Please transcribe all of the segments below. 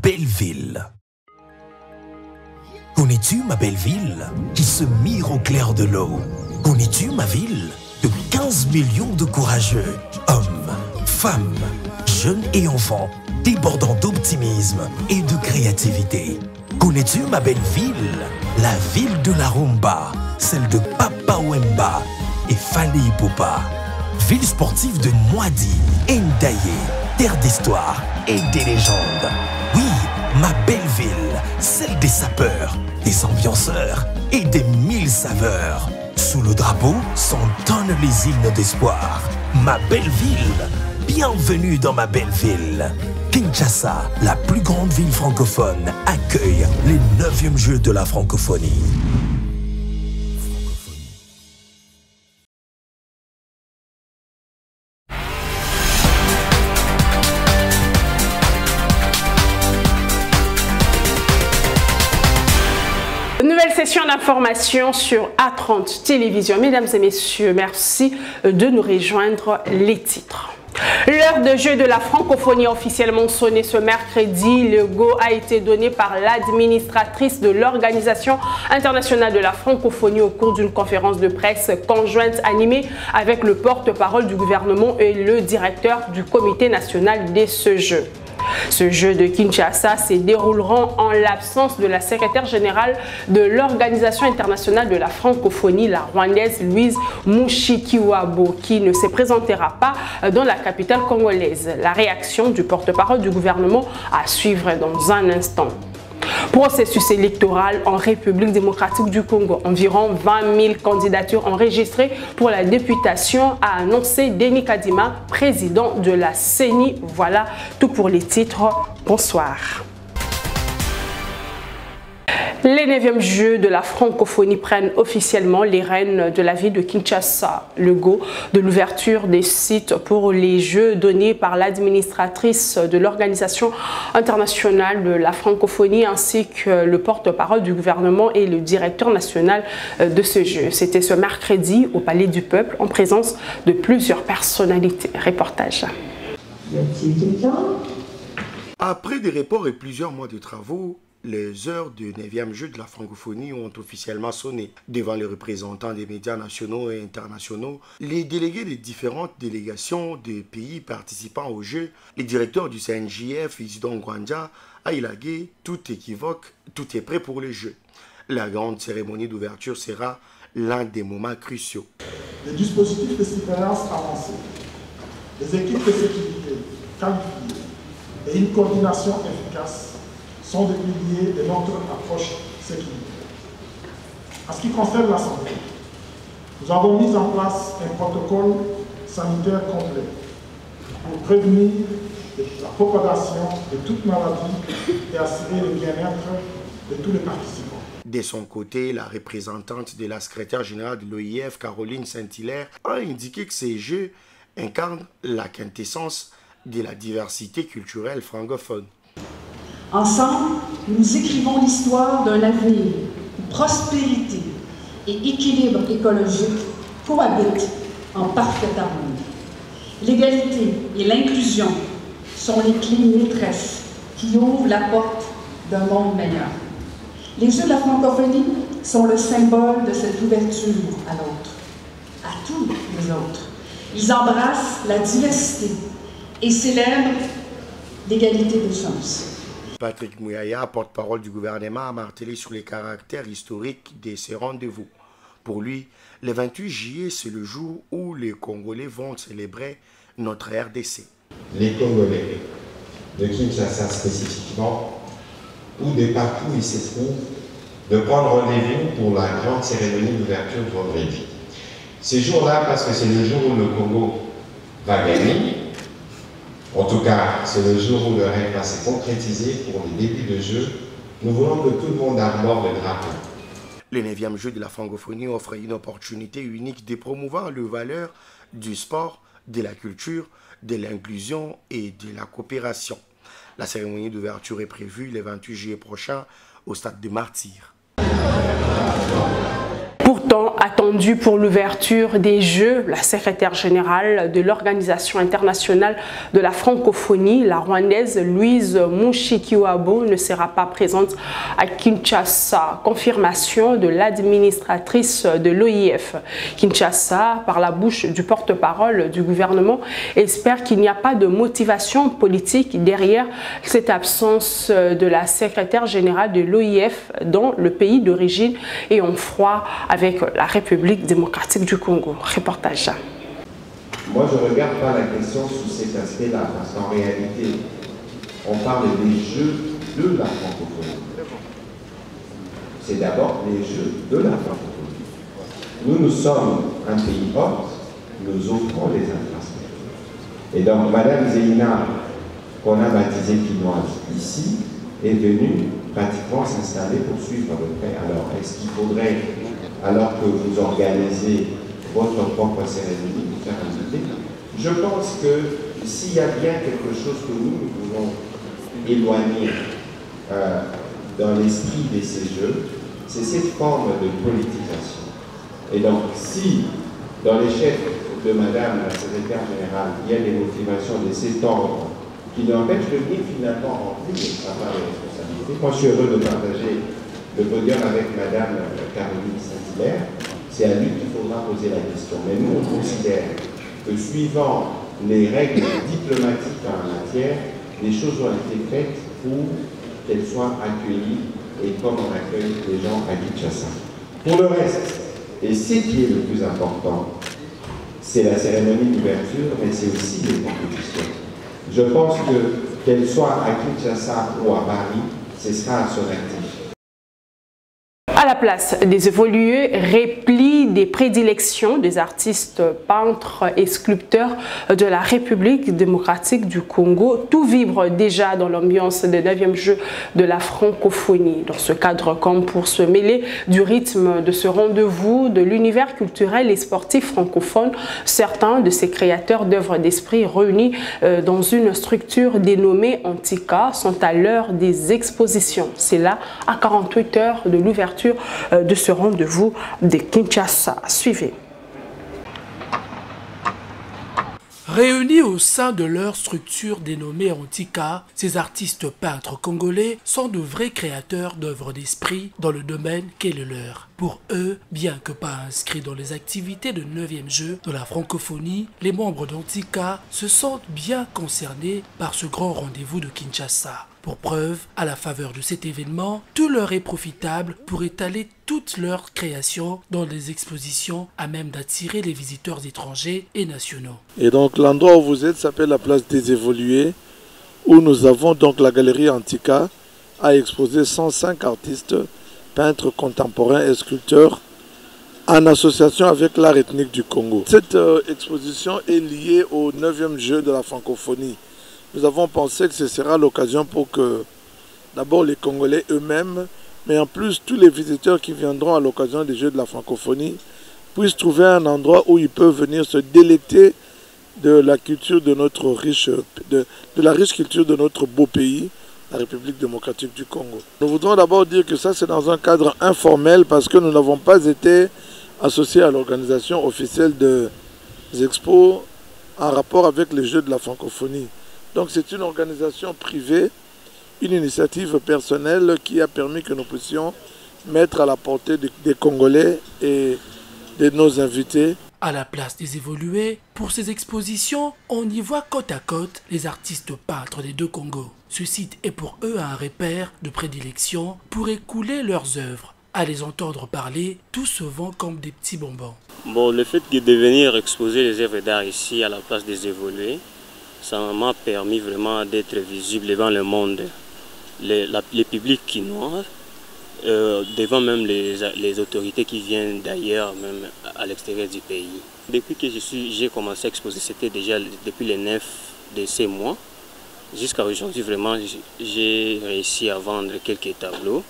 belle ville. Connais-tu ma belle ville qui se mire au clair de l'eau? Connais-tu ma ville de 15 millions de courageux, hommes, femmes, jeunes et enfants, débordant d'optimisme et de créativité? Connais-tu ma belle ville, la ville de la rumba, celle de Papa Wemba et Fali Ipupa? Ville sportive de Mwadi, Ndaye, terre d'histoire et des légendes. Oui, ma belle ville, celle des sapeurs, des ambianceurs et des 1000 saveurs. Sous le drapeau s'entonnent les hymnes d'espoir. Ma belle ville, bienvenue dans ma belle ville. Kinshasa, la plus grande ville francophone, accueille les 9e Jeux de la francophonie. Nouvelle session d'information sur A30 Télévision. Mesdames et messieurs, merci de nous rejoindre. Les titres. L'heure de jeu de la francophonie a officiellement sonné ce mercredi. Le go a été donné par l'administratrice de l'Organisation internationale de la francophonie au cours d'une conférence de presse conjointe animée avec le porte-parole du gouvernement et le directeur du comité national de ce jeu. Ce jeu de Kinshasa se déroulera en l'absence de la secrétaire générale de l'Organisation internationale de la francophonie, la rwandaise Louise Mushikiwabo, qui ne se présentera pas dans la capitale congolaise. La réaction du porte-parole du gouvernement à suivre dans un instant. Processus électoral en République démocratique du Congo. Environ 20 000 candidatures enregistrées pour la députation, a annoncé Denis Kadima, président de la CENI. Voilà tout pour les titres. Bonsoir. Les 9e Jeux de la francophonie prennent officiellement les rênes de la ville de Kinshasa. Le go de l'ouverture des sites pour les Jeux donnés par l'administratrice de l'Organisation internationale de la francophonie ainsi que le porte-parole du gouvernement et le directeur national de ce jeu. C'était ce mercredi au Palais du Peuple en présence de plusieurs personnalités. Reportage. Après des reports et plusieurs mois de travaux, les heures du 9e Jeu de la francophonie ont officiellement sonné. Devant les représentants des médias nationaux et internationaux, les délégués des différentes délégations des pays participant au jeu, les directeurs du CNJF, Isidon Gwanja, a élagué tout équivoque, tout est prêt pour les Jeux. La grande cérémonie d'ouverture sera l'un des moments cruciaux. Les dispositifs de surveillance avancés, les équipes de sécurité qualifiées et une coordination efficace sont des piliers de notre approche sécuritaire. En ce qui concerne la santé, nous avons mis en place un protocole sanitaire complet pour prévenir la propagation de toute maladie et assurer le bien-être de tous les participants. De son côté, la représentante de la secrétaire générale de l'OIF, Caroline Saint-Hilaire, a indiqué que ces Jeux incarnent la quintessence de la diversité culturelle francophone. Ensemble, nous écrivons l'histoire d'un avenir où prospérité et équilibre écologique cohabitent en parfaite harmonie. L'égalité et l'inclusion sont les clés maîtresses qui ouvrent la porte d'un monde meilleur. Les Jeux de la francophonie sont le symbole de cette ouverture à l'autre, à tous les autres. Ils embrassent la diversité et célèbrent l'égalité des chances. Patrick Mouyaya, porte-parole du gouvernement, a martelé sur les caractères historiques de ces rendez-vous. Pour lui, le 28 juillet, c'est le jour où les Congolais vont célébrer notre RDC. Les Congolais, de Kinshasa spécifiquement, ou de partout où ils se trouvent, de prendre rendez-vous pour la grande cérémonie d'ouverture de vendredi. Ce jour-là, parce que c'est le jour où le Congo va gagner. En tout cas, c'est le jour où le rêve va se concrétiser pour le début de jeu. Nous voulons que tout le monde arbore le drapeau. Le 9e Jeu de la francophonie offre une opportunité unique de promouvoir les valeurs du sport, de la culture, de l'inclusion et de la coopération. La cérémonie d'ouverture est prévue le 28 juillet prochain au stade de Martyrs. Pourtant, attendez attendue pour l'ouverture des Jeux, la secrétaire générale de l'Organisation internationale de la francophonie, la rwandaise Louise Mushikiwabo, ne sera pas présente à Kinshasa. Confirmation de l'administratrice de l'OIF. Kinshasa, par la bouche du porte-parole du gouvernement, espère qu'il n'y a pas de motivation politique derrière cette absence de la secrétaire générale de l'OIF dans le pays d'origine et en froid avec la République démocratique du Congo. Reportage. Moi, je ne regarde pas la question sous cet aspect-là, parce qu'en réalité, on parle des Jeux de la francophonie. C'est d'abord les Jeux de la francophonie. Nous sommes un pays hôte, nous offrons les infrastructures. Et donc, Madame Zéina, qu'on a baptisée quinoise ici, est venue pratiquement s'installer pour suivre de près. Alors, est-ce qu'il faudrait, alors que vous organisez votre propre cérémonie, vous faire inviter? Je pense que s'il y a bien quelque chose que nous voulons éloigner dans l'esprit de ces Jeux, c'est cette forme de politisation. Et donc, si dans les chefs de Madame la secrétaire générale, il y a des motivations de cet ordre qui l'empêchent de venir finalement remplir sa part de responsabilité. Moi, je suis heureux de partager le podium avec Madame Caroline Saint-Hilaire. C'est à lui qu'il faudra poser la question. Mais nous, on considère que suivant les règles diplomatiques en la matière, les choses ont été faites pour qu'elles soient accueillies et comme on accueille les gens à Kinshasa. Pour le reste, et ce qui est le plus important, c'est la cérémonie d'ouverture, mais c'est aussi les compétitions. Je pense que, qu'elle soit à Kinshasa ou à Paris, ce sera à son actif. À la place des évolués, repli des prédilections des artistes peintres et sculpteurs de la République démocratique du Congo. Tout vibre déjà dans l'ambiance des 9e Jeux de la francophonie. Dans ce cadre, comme pour se mêler du rythme de ce rendez-vous de l'univers culturel et sportif francophone, certains de ces créateurs d'œuvres d'esprit réunis dans une structure dénommée Antika sont à l'heure des expositions. C'est là, à 48 heures de l'ouverture de ce rendez-vous de Kinshasa. Suivez. Réunis au sein de leur structure dénommée Antika, ces artistes peintres congolais sont de vrais créateurs d'œuvres d'esprit dans le domaine qu'est le leur. Pour eux, bien que pas inscrits dans les activités de 9e Jeux de la francophonie, les membres d'Antika se sentent bien concernés par ce grand rendez-vous de Kinshasa. Pour preuve, à la faveur de cet événement, tout leur est profitable pour étaler toutes leurs créations dans des expositions à même d'attirer les visiteurs étrangers et nationaux. Et donc l'endroit où vous êtes s'appelle la place des évolués, où nous avons donc la galerie Antika à exposer 105 artistes, peintres contemporains et sculpteurs en association avec l'art ethnique du Congo. Cette exposition est liée au 9e Jeu de la francophonie. Nous avons pensé que ce sera l'occasion pour que d'abord les Congolais eux-mêmes, mais en plus tous les visiteurs qui viendront à l'occasion des Jeux de la francophonie puissent trouver un endroit où ils peuvent venir se délecter de la culture de notre riche, de la riche culture de notre beau pays, la République démocratique du Congo. Nous voudrons d'abord dire que ça c'est dans un cadre informel parce que nous n'avons pas été associés à l'organisation officielle des expos en rapport avec les Jeux de la francophonie. Donc c'est une organisation privée, une initiative personnelle qui a permis que nous puissions mettre à la portée des Congolais et de nos invités. À la place des évolués, pour ces expositions, on y voit côte à côte les artistes peintres des deux Congos. Ce site est pour eux un repère de prédilection pour écouler leurs œuvres. À les entendre parler, tout se vend comme des petits bonbons. Bon, le fait de venir exposer les œuvres d'art ici à la place des évolués, ça m'a permis vraiment d'être visible devant le monde, les publics quinois, devant même les autorités qui viennent d'ailleurs, même à l'extérieur du pays. Depuis que j'ai commencé à exposer, c'était déjà depuis le 9 de ces mois. Jusqu'à aujourd'hui, vraiment, j'ai réussi à vendre quelques tableaux.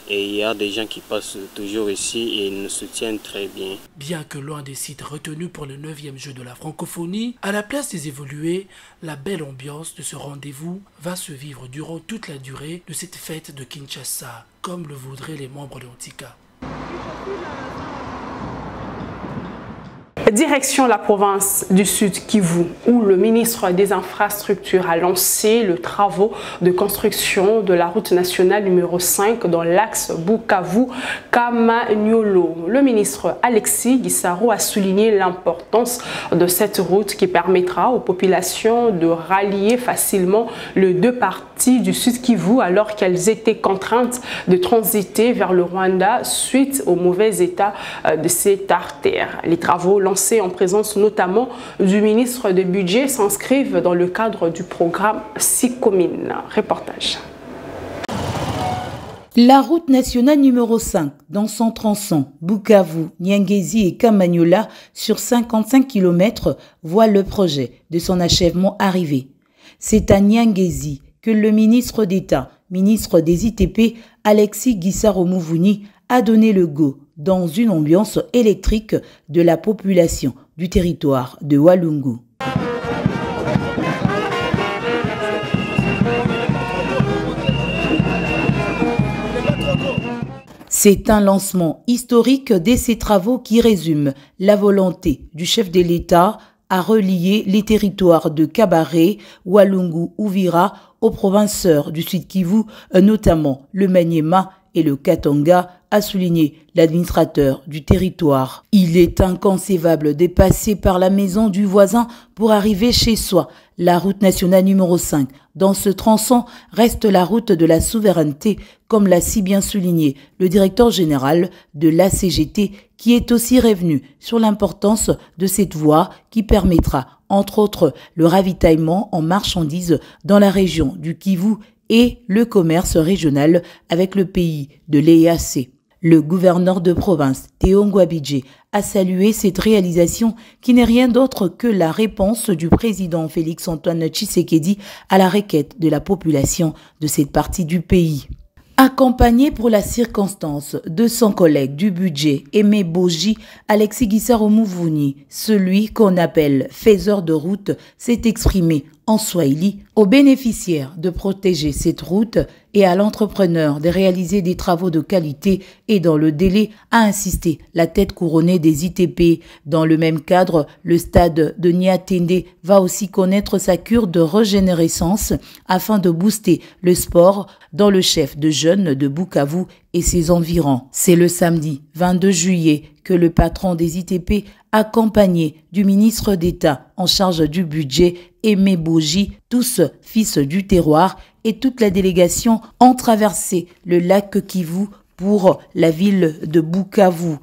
Et il y a des gens qui passent toujours ici et ils nous soutiennent très bien. Bien que loin des sites retenus pour le 9e Jeu de la francophonie, à la place des évolués, la belle ambiance de ce rendez-vous va se vivre durant toute la durée de cette fête de Kinshasa, comme le voudraient les membres d'Antika. Direction la province du Sud Kivu, où le ministre des Infrastructures a lancé le travaux de construction de la route nationale numéro 5 dans l'axe Bukavu-Kamanyola. Le ministre Alexis Gisaro a souligné l'importance de cette route qui permettra aux populations de rallier facilement les deux parties du Sud Kivu alors qu'elles étaient contraintes de transiter vers le Rwanda suite au mauvais état de cette artère. Les travaux lancés en présence notamment du ministre du Budget s'inscrivent dans le cadre du programme SICOMIN. Reportage. La route nationale numéro 5, dans son tronçon, Bukavu, Nyangezi et Kamanyola, sur 55 km, voit le projet de son achèvement arriver. C'est à Nyangezi que le ministre d'État, ministre des ITP, Alexis Gisaro-Muvunyi, a donné le go dans une ambiance électrique de la population du territoire de Walungu. C'est un lancement historique de ces travaux qui résume la volonté du chef de l'État à relier les territoires de Kabaré, Walungu, Uvira aux provinceurs du Sud Kivu, notamment le Maniema et le Katanga, a souligné l'administrateur du territoire. Il est inconcevable de passer par la maison du voisin pour arriver chez soi. La route nationale numéro 5, dans ce tronçon, reste la route de la souveraineté, comme l'a si bien souligné le directeur général de l'ACGT, qui est aussi revenu sur l'importance de cette voie qui permettra, entre autres, le ravitaillement en marchandises dans la région du Kivu et le commerce régional avec le pays de l'EAC. Le gouverneur de province, Théo Ngouabidje, a salué cette réalisation qui n'est rien d'autre que la réponse du président Félix-Antoine Tshisekedi à la requête de la population de cette partie du pays. Accompagné pour la circonstance de son collègue du budget, Aimé Boji, Alexis Gisaro-Muvunyi, celui qu'on appelle faiseur de route, s'est exprimé en Swahili aux bénéficiaires de protéger cette route et à l'entrepreneur de réaliser des travaux de qualité et dans le délai, a insisté la tête couronnée des ITP. Dans le même cadre, le stade de Niatende va aussi connaître sa cure de régénérescence afin de booster le sport dans le chef de jeunes de Bukavu et ses environs. C'est le samedi 22 juillet que le patron des ITP, accompagné du ministre d'État en charge du budget, Aimé Boji, tous fils du terroir, et toute la délégation ont traversé le lac Kivu pour la ville de Bukavu.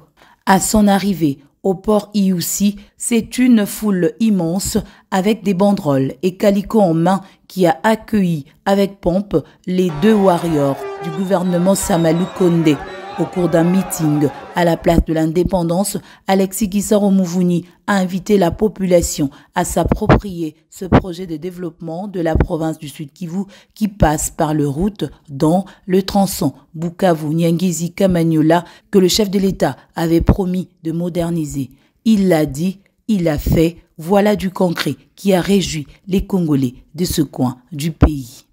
À son arrivée au port Iusi, c'est une foule immense avec des banderoles et calicots en main qui a accueilli avec pompe les deux warriors du gouvernement Samalou Kondé. Au cours d'un meeting à la place de l'Indépendance, Alexis Gisaro-Muvunyi a invité la population à s'approprier ce projet de développement de la province du Sud Kivu qui passe par le route dans le tronçon Bukavu-Nyangezi-Kamanyola que le chef de l'État avait promis de moderniser. Il l'a dit, il l'a fait, voilà du concret qui a réjoui les Congolais de ce coin du pays.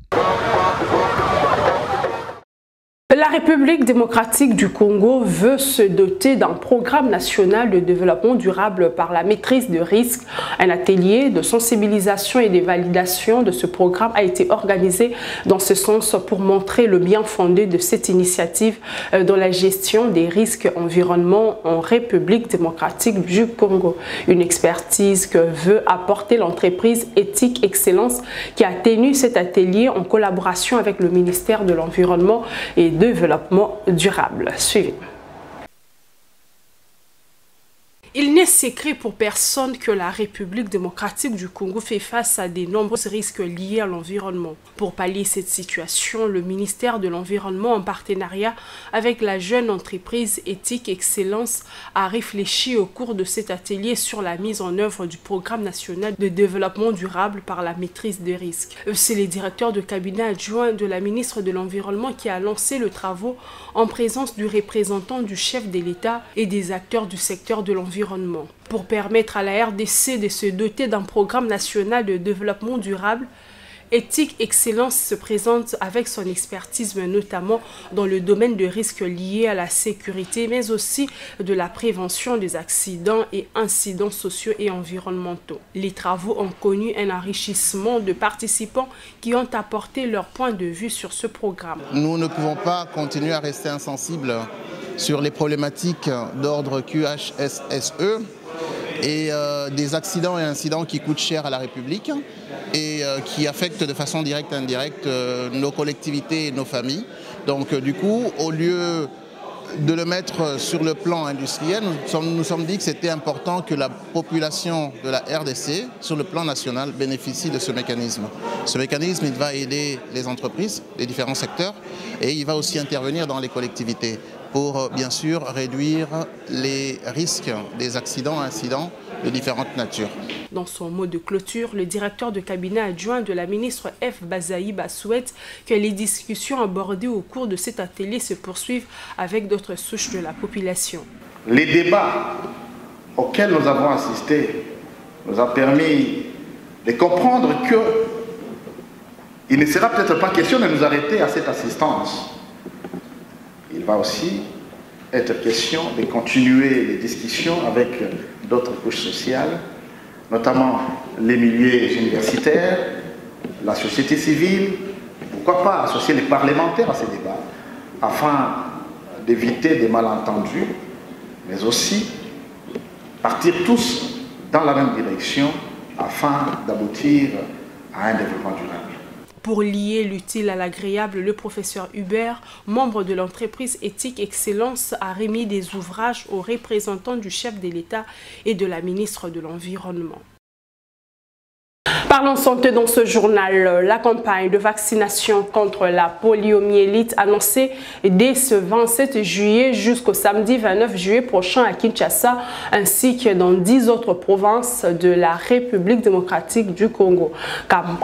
La République démocratique du Congo veut se doter d'un programme national de développement durable par la maîtrise de risques. Un atelier de sensibilisation et de validation de ce programme a été organisé dans ce sens pour montrer le bien fondé de cette initiative dans la gestion des risques environnementaux en République démocratique du Congo. Une expertise que veut apporter l'entreprise Éthique Excellence qui a tenu cet atelier en collaboration avec le ministère de l'Environnement et développement durable. Suivez. Il n'est secret pour personne que la République démocratique du Congo fait face à de nombreux risques liés à l'environnement. Pour pallier cette situation, le ministère de l'Environnement, en partenariat avec la jeune entreprise Éthique Excellence, a réfléchi au cours de cet atelier sur la mise en œuvre du programme national de développement durable par la maîtrise des risques. C'est le directeur de cabinet adjoint de la ministre de l'Environnement qui a lancé le travaux en présence du représentant du chef de l'État et des acteurs du secteur de l'environnement. Pour permettre à la RDC de se doter d'un programme national de développement durable, Éthique Excellence se présente avec son expertise, notamment dans le domaine de risques liés à la sécurité, mais aussi de la prévention des accidents et incidents sociaux et environnementaux. Les travaux ont connu un enrichissement de participants qui ont apporté leur point de vue sur ce programme. Nous ne pouvons pas continuer à rester insensibles sur les problématiques d'ordre QHSSE et des accidents et incidents qui coûtent cher à la République et qui affectent de façon directe et indirecte nos collectivités et nos familles. Donc du coup, au lieu de le mettre sur le plan industriel, nous sommes dit que c'était important que la population de la RDC, sur le plan national, bénéficie de ce mécanisme. Ce mécanisme, il va aider les entreprises, les différents secteurs, et il va aussi intervenir dans les collectivités pour, bien sûr, réduire les risques des accidents et incidents de différentes natures. Dans son mot de clôture, le directeur de cabinet adjoint de la ministre F. Bazaïba souhaite que les discussions abordées au cours de cet atelier se poursuivent avec d'autres souches de la population. Les débats auxquels nous avons assisté nous a permis de comprendre qu'il ne sera peut-être pas question de nous arrêter à cette assistance. Il va aussi être question de continuer les discussions avec d'autres couches sociales, notamment les milieux universitaires, la société civile, pourquoi pas associer les parlementaires à ces débats, afin d'éviter des malentendus, mais aussi partir tous dans la même direction afin d'aboutir à un développement durable. Pour lier l'utile à l'agréable, le professeur Hubert, membre de l'entreprise Éthique Excellence, a remis des ouvrages aux représentants du chef de l'État et de la ministre de l'Environnement. Parlons santé dans ce journal. La campagne de vaccination contre la poliomyélite annoncée dès ce 27 juillet jusqu'au samedi 29 juillet prochain à Kinshasa ainsi que dans 10 autres provinces de la République démocratique du Congo.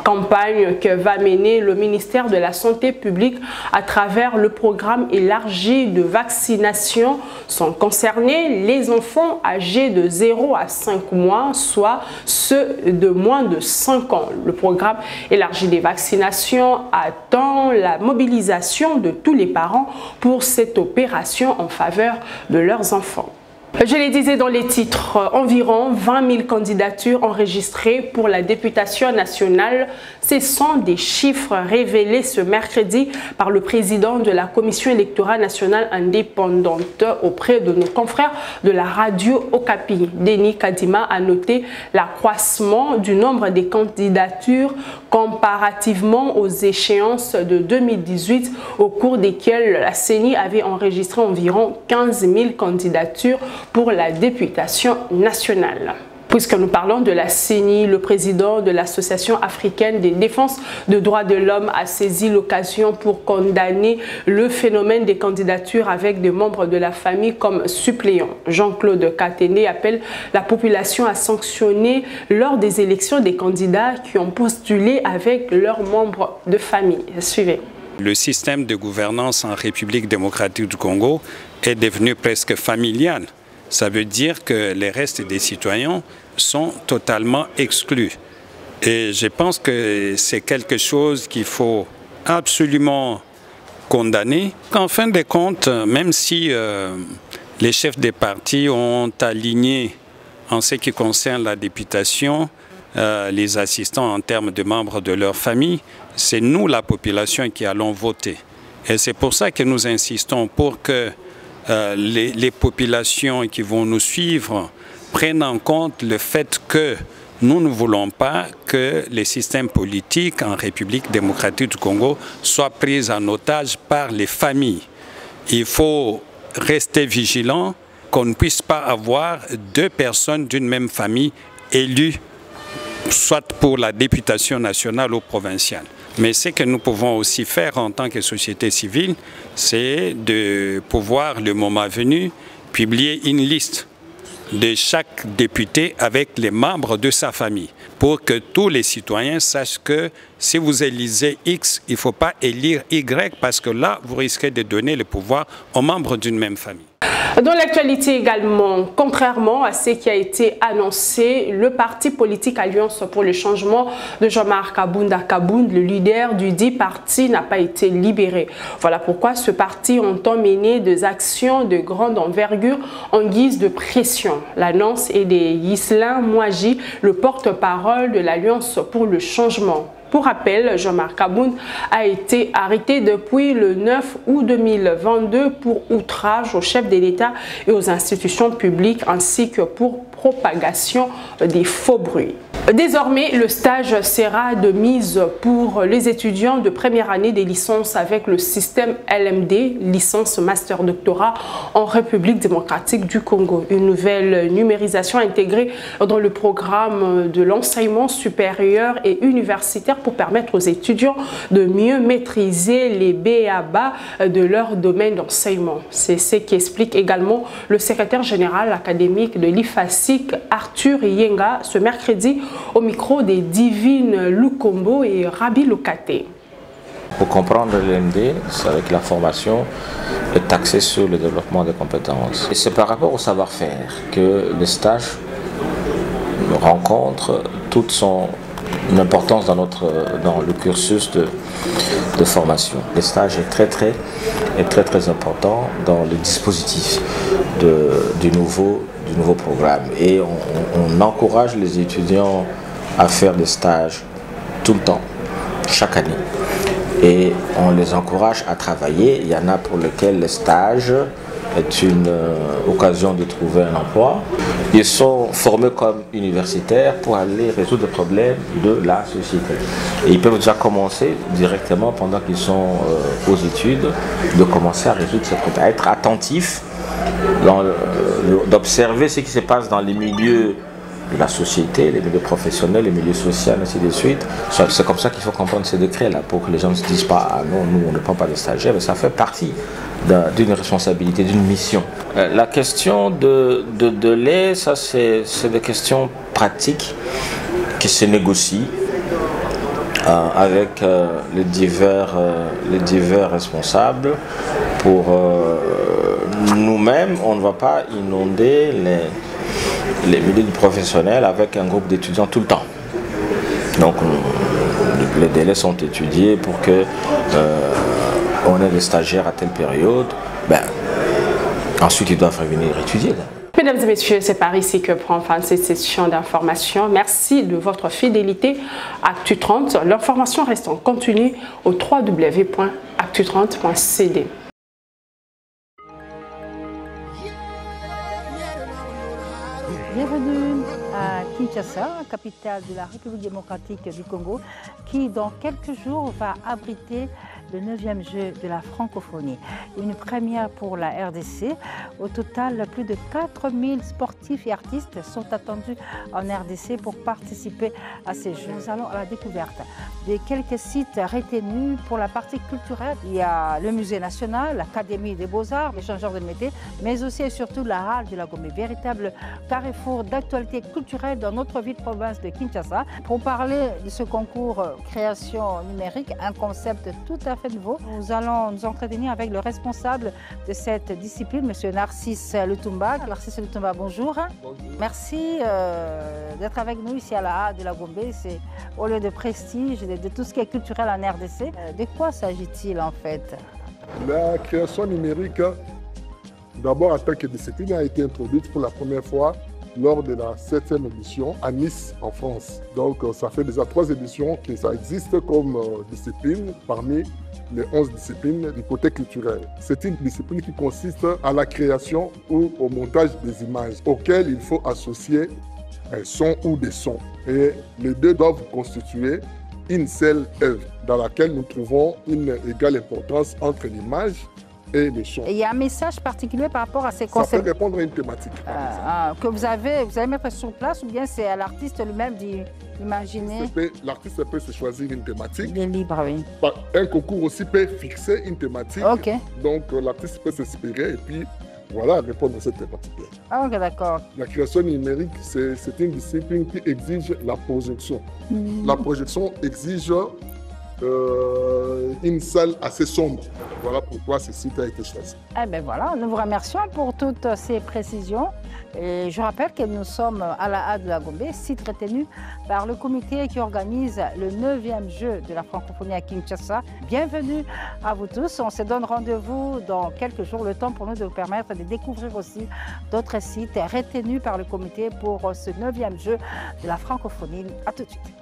Campagne que va mener le ministère de la Santé publique à travers le programme élargi de vaccination. Sont concernés les enfants âgés de 0 à 5 mois, soit ceux de moins de 5 ans. Le programme élargi des vaccinations attend la mobilisation de tous les parents pour cette opération en faveur de leurs enfants. Je le disais dans les titres, environ 20 000 candidatures enregistrées pour la députation nationale. Ce sont des chiffres révélés ce mercredi par le président de la Commission électorale nationale indépendante auprès de nos confrères de la radio Okapi. Denis Kadima a noté l'accroissement du nombre des candidatures comparativement aux échéances de 2018 au cours desquelles la CENI avait enregistré environ 15 000 candidatures pour la députation nationale. Puisque nous parlons de la CENI, le président de l'Association africaine de défense des droits de l'homme a saisi l'occasion pour condamner le phénomène des candidatures avec des membres de la famille comme suppléants. Jean-Claude Katene appelle la population à sanctionner lors des élections des candidats qui ont postulé avec leurs membres de famille. Suivez. Le système de gouvernance en République démocratique du Congo est devenu presque familial. Ça veut dire que les restes des citoyens sont totalement exclus. Et je pense que c'est quelque chose qu'il faut absolument condamner. En fin de compte, même si les chefs des partis ont aligné en ce qui concerne la députation, les assistants en termes de membres de leur famille, c'est nous, la population, qui allons voter. Et c'est pour ça que nous insistons pour que les populations qui vont nous suivre prennent en compte le fait que nous ne voulons pas que les systèmes politiques en République démocratique du Congo soient pris en otage par les familles. Il faut rester vigilant qu'on ne puisse pas avoir deux personnes d'une même famille élues, soit pour la députation nationale ou provinciale. Mais ce que nous pouvons aussi faire en tant que société civile, c'est de pouvoir, le moment venu, publier une liste de chaque député avec les membres de sa famille, pour que tous les citoyens sachent que si vous élisez X, il ne faut pas élire Y, parce que là, vous risquez de donner le pouvoir aux membres d'une même famille. Dans l'actualité également, contrairement à ce qui a été annoncé, le parti politique Alliance pour le changement de Jean-Marc Abounda Kabound, le leader du dit parti, n'a pas été libéré. Voilà pourquoi ce parti entend mener des actions de grande envergure en guise de pression. L'annonce est de Ghislain Mouaji, le porte-parole de l'Alliance pour le changement. Pour rappel, Jean-Marc Kabound a été arrêté depuis le 9 août 2022 pour outrage au chef de l'État et aux institutions publiques ainsi que pour propagation des faux bruits. Désormais, le stage sera de mise pour les étudiants de première année des licences avec le système LMD, licence master doctorat en République démocratique du Congo. Une nouvelle numérisation intégrée dans le programme de l'enseignement supérieur et universitaire pour permettre aux étudiants de mieux maîtriser les b.a.-ba de leur domaine d'enseignement. C'est ce qu'explique également le secrétaire général académique de l'IFASIC, Arthur Yenga, ce mercredi au micro des Divines Lukombo et Rabi Lokate. Pour comprendre l'LMD, c'est avec la formation est axée sur le développement des compétences. Et c'est par rapport au savoir-faire que le stage rencontre toute son importance dans le cursus de formation. Le stage est très important dans le dispositif du nouveau programme. Et on encourage les étudiants à faire des stages tout le temps, chaque année. Et on les encourage à travailler. Il y en a pour lesquels le stage est une occasion de trouver un emploi. Ils sont formés comme universitaires pour aller résoudre les problèmes de la société. Et ils peuvent déjà commencer directement pendant qu'ils sont aux études, de commencer à résoudre ces problèmes, à être attentifs, d'observer ce qui se passe dans les milieux de la société, les milieux professionnels, les milieux sociaux, ainsi de suite. C'est comme ça qu'il faut comprendre ces décrets-là, pour que les gens ne se disent pas « Ah non, nous on ne prend pas de stagiaires », mais ça fait partie d'une responsabilité, d'une mission. La question de l'aide, ça c'est des questions pratiques qui se négocient avec les divers responsables. Pour nous-mêmes, on ne va pas inonder les milieux professionnels avec un groupe d'étudiants tout le temps. Donc les délais sont étudiés pour que on ait des stagiaires à telle période. Ensuite ils doivent revenir étudier. Mesdames et messieurs, c'est par ici que prend fin cette session d'information. Merci de votre fidélité à Actu 30. L'information reste en continu au www.actu30.cd. Bienvenue à Kinshasa, capitale de la République démocratique du Congo, qui dans quelques jours va abriter le 9e jeu de la francophonie. Une première pour la RDC. Au total, plus de 4000 sportifs et artistes sont attendus en RDC pour participer à ces jeux. Nous allons à la découverte de quelques sites retenus pour la partie culturelle. Il y a le Musée national, l'Académie des Beaux-Arts, l'échangeur de métiers, mais aussi et surtout la Halle de la Gombe, véritable carrefour d'actualité culturelle dans notre ville-province de Kinshasa. Pour parler de ce concours création numérique, un concept tout à fait nouveau, nous allons nous entretenir avec le responsable de cette discipline, M. Narcisse Lutumba. Narcisse Lutumba, bonjour. Bonjour. Merci d'être avec nous ici à la Halle de la Gombe. C'est au lieu de prestige, de tout ce qui est culturel en RDC. De quoi s'agit-il en fait? La création numérique, d'abord en tant que discipline, a été introduite pour la première fois lors de la 7e édition à Nice, en France. Donc ça fait déjà 3 éditions que ça existe comme discipline parmi les 11 disciplines du côté culturel. C'est une discipline qui consiste à la création ou au montage des images auxquelles il faut associer un son ou des sons. Et les deux doivent constituer une seule œuvre dans laquelle nous trouvons une égale importance entre l'image et les sons. Et il y a un message particulier par rapport à ces concepts. Ça peut répondre à une thématique. Que vous allez mettre sur place, ou bien c'est à l'artiste lui-même d'imaginer? L'artiste peut se choisir une thématique. Il est libre, oui. Un concours aussi peut fixer une thématique. Ok. Donc l'artiste peut s'inspirer et puis voilà, répondre à cette thématique-là. Ah, ok, d'accord. La création numérique, c'est une discipline qui exige la projection. La projection exige une salle assez sombre. Voilà pourquoi ce site a été choisi. Eh bien voilà, nous vous remercions pour toutes ces précisions. Et je rappelle que nous sommes à la halle de la Gombe, site retenu par le comité qui organise le 9e jeu de la francophonie à Kinshasa. Bienvenue à vous tous. On se donne rendez-vous dans quelques jours, le temps pour nous de vous permettre de découvrir aussi d'autres sites retenus par le comité pour ce 9e jeu de la francophonie. À tout de suite.